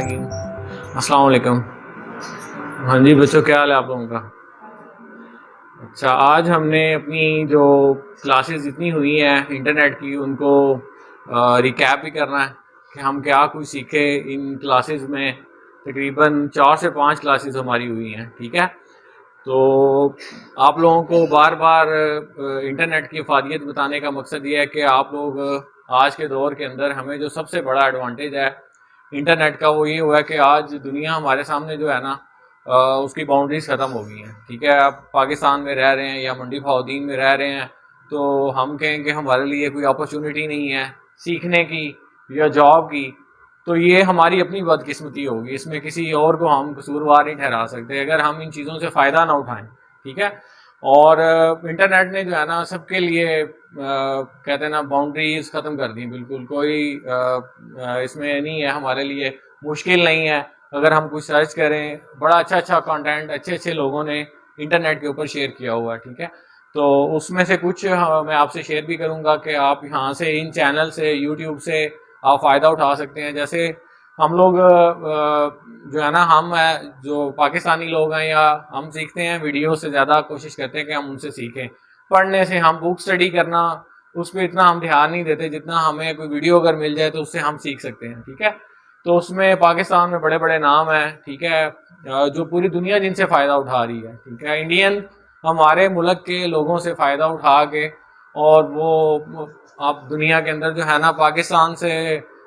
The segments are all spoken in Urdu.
سامعین السلام علیکم. ہاں جی بچوں, کیا حال ہے آپ لوگوں کا؟ اچھا, آج ہم نے اپنی جو کلاسز جتنی ہوئی ہیں انٹرنیٹ کی ان کو ریکیپ بھی کرنا ہے کہ ہم کیا کچھ سیکھے ان کلاسز میں. تقریباً 4 سے 5 کلاسز ہماری ہوئی ہیں, ٹھیک ہے. تو آپ لوگوں کو بار بار انٹرنیٹ کی افادیت بتانے کا مقصد یہ ہے کہ آپ لوگ آج کے دور کے اندر ہمیں جو سب سے بڑا ایڈوانٹیج ہے انٹرنیٹ کا وہ یہ ہوا ہے کہ آج دنیا ہمارے سامنے جو ہے نا اس کی باؤنڈریز ختم ہو گئی ہیں, ٹھیک ہے. آپ پاکستان میں رہ رہے ہیں یا منڈی بہاؤدین میں رہ رہے ہیں تو ہم کہیں کہ ہمارے لیے کوئی اپرچونٹی نہیں ہے سیکھنے کی یا جاب کی, تو یہ ہماری اپنی بدقسمتی ہوگی. اس میں کسی اور کو ہم قصوروار نہیں ٹھہرا سکتے اگر ہم ان چیزوں سے فائدہ نہ اٹھائیں, ٹھیک ہے. اور انٹرنیٹ نے جو ہے نا سب کے لیے کہتے ہیں نا باؤنڈریز ختم کر دی بالکل. کوئی اس میں نہیں ہے, ہمارے لیے مشکل نہیں ہے اگر ہم کچھ سرچ کریں. بڑا اچھا کانٹینٹ اچھے اچھے لوگوں نے انٹرنیٹ کے اوپر شیئر کیا ہوا ہے, ٹھیک ہے. تو اس میں سے کچھ میں آپ سے شیئر بھی کروں گا کہ آپ یہاں سے ان چینل سے یوٹیوب سے آپ فائدہ اٹھا سکتے ہیں. جیسے ہم لوگ جو ہے نا ہم جو پاکستانی لوگ ہیں یا ہم سیکھتے ہیں ویڈیو سے زیادہ کوشش کرتے ہیں کہ ہم ان سے سیکھیں. پڑھنے سے ہم بک اسٹڈی کرنا اس پہ اتنا ہم دھیان نہیں دیتے جتنا ہمیں کوئی ویڈیو اگر مل جائے تو اس سے ہم سیکھ سکتے ہیں, ٹھیک ہے. تو اس میں پاکستان میں بڑے بڑے نام ہیں, ٹھیک ہے, جو پوری دنیا جن سے فائدہ اٹھا رہی ہے, ٹھیک ہے. انڈین ہمارے ملک کے لوگوں سے فائدہ اٹھا کے اور وہ آپ دنیا کے اندر جو ہے نا پاکستان سے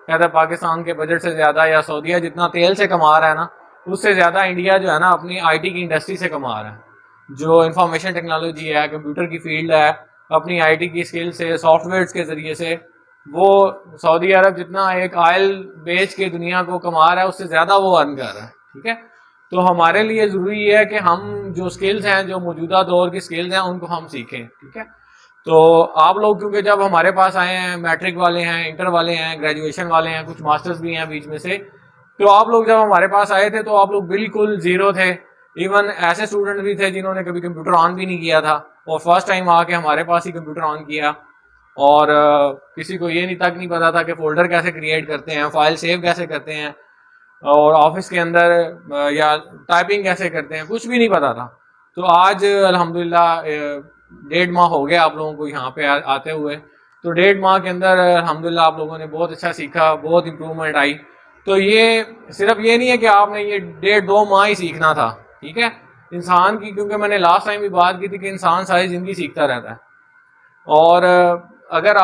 کہتے ہیں پاکستان کے بجٹ سے زیادہ یا سعودیہ جتنا تیل سے کما رہا ہے نا اس سے زیادہ انڈیا جو ہے نا اپنی آئی ٹی کی انڈسٹری سے کما رہا ہے. جو انفارمیشن ٹیکنالوجی ہے, کمپیوٹر کی فیلڈ ہے, اپنی آئی ٹی کی اسکل سے سافٹ ویئرس کے ذریعے سے وہ سعودی عرب جتنا ایک آئل بیچ کے دنیا کو کما رہا ہے اس سے زیادہ وہ ارن کر رہا ہے, ٹھیک ہے. تو ہمارے لیے ضروری یہ ہے کہ ہم جو اسکلز ہیں جو موجودہ دور کی اسکلز ہیں ان کو ہم سیکھیں, ٹھیک ہے. تو آپ لوگ کیونکہ جب ہمارے پاس آئے ہیں میٹرک والے ہیں, انٹر والے ہیں, گریجویشن والے ہیں, کچھ ماسٹرز بھی ہیں بیچ میں سے, تو آپ لوگ جب ہمارے پاس آئے تھے تو آپ لوگ بالکل زیرو تھے. ایون ایسے اسٹوڈنٹ بھی تھے جنہوں نے کبھی کمپیوٹر آن بھی نہیں کیا تھا اور فرسٹ ٹائم آ کے ہمارے پاس ہی کمپیوٹر آن کیا. اور کسی کو یہ نہیں پتا تھا کہ فولڈر کیسے کریٹ کرتے ہیں, فائل سیو کیسے کرتے ہیں, اور آفس کے اندر یا ٹائپنگ کیسے کرتے ہیں, کچھ بھی نہیں پتا تھا. تو آج الحمدللہ 1.5 ماہ ہو گیا آپ لوگوں کو یہاں پہ آتے ہوئے. تو 1.5 ماہ کے اندر الحمدللہ آپ لوگوں نے بہت اچھا سیکھا, بہت امپرومنٹ آئی. تو یہ صرف یہ نہیں ہے کہ آپ نے یہ 1.5-2 ماہ ہی سیکھنا تھا, ٹھیک ہے. انسان کی, کیونکہ میں نے لاسٹ ٹائم بھی بات کی تھی کہ انسان ساری زندگی سیکھتا رہتا ہے. اور اگر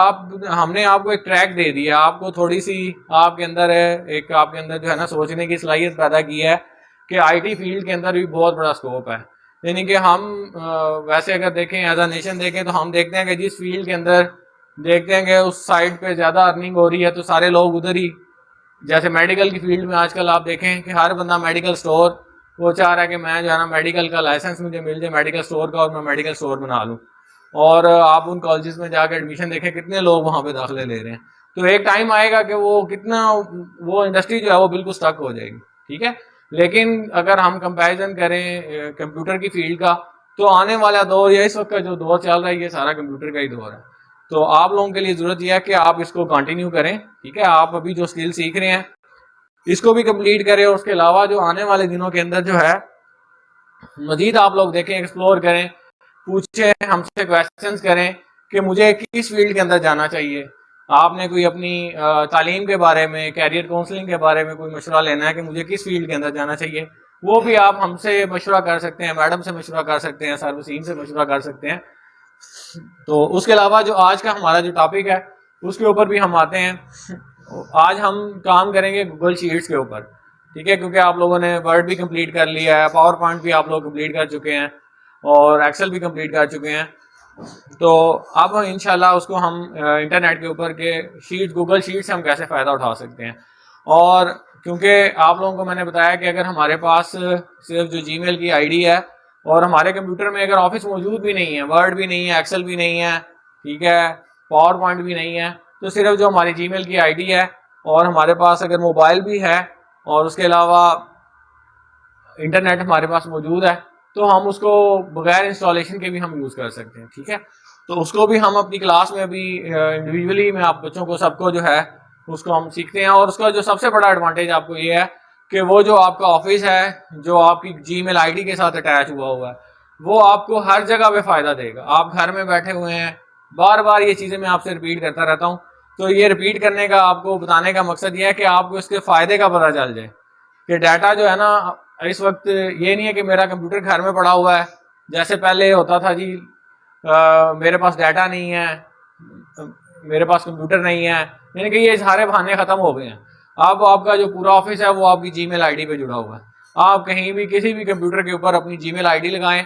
ہم نے آپ کو ایک ٹریک دے دیا, آپ کو تھوڑی سی آپ کے اندر ایک آپ کے اندر جو ہے نا سوچنے کی صلاحیت پیدا کی ہے کہ آئی ٹی فیلڈ کے اندر بھی بہت بڑا اسکوپ ہے. یعنی کہ ہم ویسے اگر دیکھیں ایز اے نیشن دیکھیں تو ہم دیکھتے ہیں کہ جس فیلڈ کے اندر دیکھتے ہیں کہ اس سائڈ پہ زیادہ ارننگ ہو رہی ہے تو سارے لوگ ادھر ہی, جیسے میڈیکل کی فیلڈ میں آج کل آپ دیکھیں کہ ہر بندہ میڈیکل سٹور وہ چاہ رہا ہے کہ میں جو ہے نا میڈیکل کا لائسنس مجھے مل جائے میڈیکل سٹور کا اور میں میڈیکل سٹور بنا لوں. اور آپ ان کالجز میں جا کے ایڈمیشن دیکھیں کتنے لوگ وہاں پہ داخلے لے رہے ہیں. تو ایک ٹائم آئے گا کہ وہ انڈسٹری جو ہے وہ بالکل سٹک ہو جائے گی, ٹھیک ہے. لیکن اگر ہم کمپیریزن کریں کمپیوٹر کی فیلڈ کا تو آنے والا دور یا اس وقت کا جو دور چل رہا ہے یہ سارا کمپیوٹر کا ہی دور ہے. تو آپ لوگوں کے لیے ضرورت یہ ہے کہ آپ اس کو کنٹینیو کریں, ٹھیک ہے. آپ ابھی جو اسکل سیکھ رہے ہیں اس کو بھی کمپلیٹ کریں, اور اس کے علاوہ جو آنے والے دنوں کے اندر جو ہے مزید آپ لوگ دیکھیں, ایکسپلور کریں, پوچھیں, ہم سے کویسچنز کریں کہ مجھے کس فیلڈ کے اندر جانا چاہیے. آپ نے کوئی اپنی تعلیم کے بارے میں, کیریئر کاؤنسلنگ کے بارے میں کوئی مشورہ لینا ہے کہ مجھے کس فیلڈ کے اندر جانا چاہیے, وہ بھی آپ ہم سے مشورہ کر سکتے ہیں, میڈم سے مشورہ کر سکتے ہیں, سر وسیم سے مشورہ کر سکتے ہیں. تو اس کے علاوہ جو آج کا ہمارا جو ٹاپک ہے اس کے اوپر بھی ہم آتے ہیں. آج ہم کام کریں گے گوگل شیٹس کے اوپر, ٹھیک ہے, کیونکہ آپ لوگوں نے ورڈ بھی کمپلیٹ کر لیا ہے, پاور پوائنٹ بھی آپ لوگ کمپلیٹ کر چکے ہیں, اور ایکسل بھی کمپلیٹ کر چکے ہیں. تو اب انشاءاللہ اس کو ہم انٹرنیٹ کے اوپر کے شیٹ گوگل شیٹ سے ہم کیسے فائدہ اٹھا سکتے ہیں. اور کیونکہ آپ لوگوں کو میں نے بتایا کہ اگر ہمارے پاس صرف جو جی میل کی آئی ڈی ہے اور ہمارے کمپیوٹر میں اگر آفس موجود بھی نہیں ہے, ورڈ بھی نہیں ہے, ایکسل بھی نہیں ہے, ٹھیک ہے, پاور پوائنٹ بھی نہیں ہے, تو صرف جو ہماری جی میل کی آئی ڈی ہے اور ہمارے پاس اگر موبائل بھی ہے اور اس کے علاوہ انٹرنیٹ ہمارے پاس موجود ہے تو ہم اس کو بغیر انسٹالیشن کے بھی ہم یوز کر سکتے ہیں, ٹھیک ہے. تو اس کو بھی ہم اپنی کلاس میں بھی انڈیویجولی میں آپ بچوں کو سب کو جو ہے اس کو ہم سیکھتے ہیں. اور اس کا جو سب سے بڑا ایڈوانٹیج آپ کو یہ ہے کہ وہ جو آپ کا آفس ہے جو آپ کی جی میل آئی ڈی کے ساتھ اٹیچ ہوا ہے وہ آپ کو ہر جگہ پہ فائدہ دے گا. آپ گھر میں بیٹھے ہوئے ہیں, بار بار یہ چیزیں میں آپ سے ریپیٹ کرتا رہتا ہوں, تو یہ ریپیٹ کرنے کا آپ کو بتانے کا مقصد یہ ہے کہ آپ کو اس کے فائدے کا پتہ چل جائے کہ ڈیٹا جو ہے نا اس وقت یہ نہیں ہے کہ میرا کمپیوٹر گھر میں پڑا ہوا ہے جیسے پہلے ہوتا تھا جی میرے پاس ڈیٹا نہیں ہے, میرے پاس کمپیوٹر نہیں ہے, یعنی کہ یہ سارے بہانے ختم ہو گئے ہیں. اب آپ کا جو پورا آفس ہے وہ آپ کی جی میل آئی ڈی پہ جڑا ہوا ہے. آپ کہیں بھی کسی بھی کمپیوٹر کے اوپر اپنی جی میل آئی ڈی لگائیں,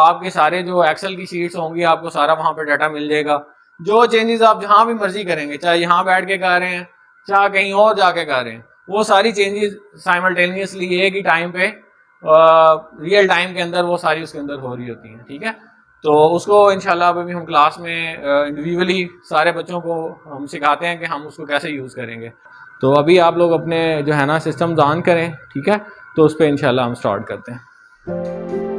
آپ کے سارے جو ایکسل کی شیٹس ہوں گی آپ کو سارا وہاں پہ ڈیٹا مل جائے گا. جو چینجز آپ جہاں بھی مرضی کریں گے, چاہے یہاں بیٹھ کے کر رہے ہیں چاہے کہیں اور جا کے کر رہے ہیں, وہ ساری چینجز سائملٹینیسلی ایک ہی ٹائم پہ ریئل ٹائم کے اندر وہ ساری اس کے اندر ہو رہی ہوتی ہیں. ٹھیک ہے, تو اس کو انشاءاللہ ابھی ہم کلاس میں انڈیویجولی سارے بچوں کو ہم سکھاتے ہیں کہ ہم اس کو کیسے یوز کریں گے. تو ابھی آپ لوگ اپنے جو ہے نا سسٹمز آن کریں, ٹھیک ہے, تو اس پہ انشاءاللہ ہم سٹارٹ کرتے ہیں.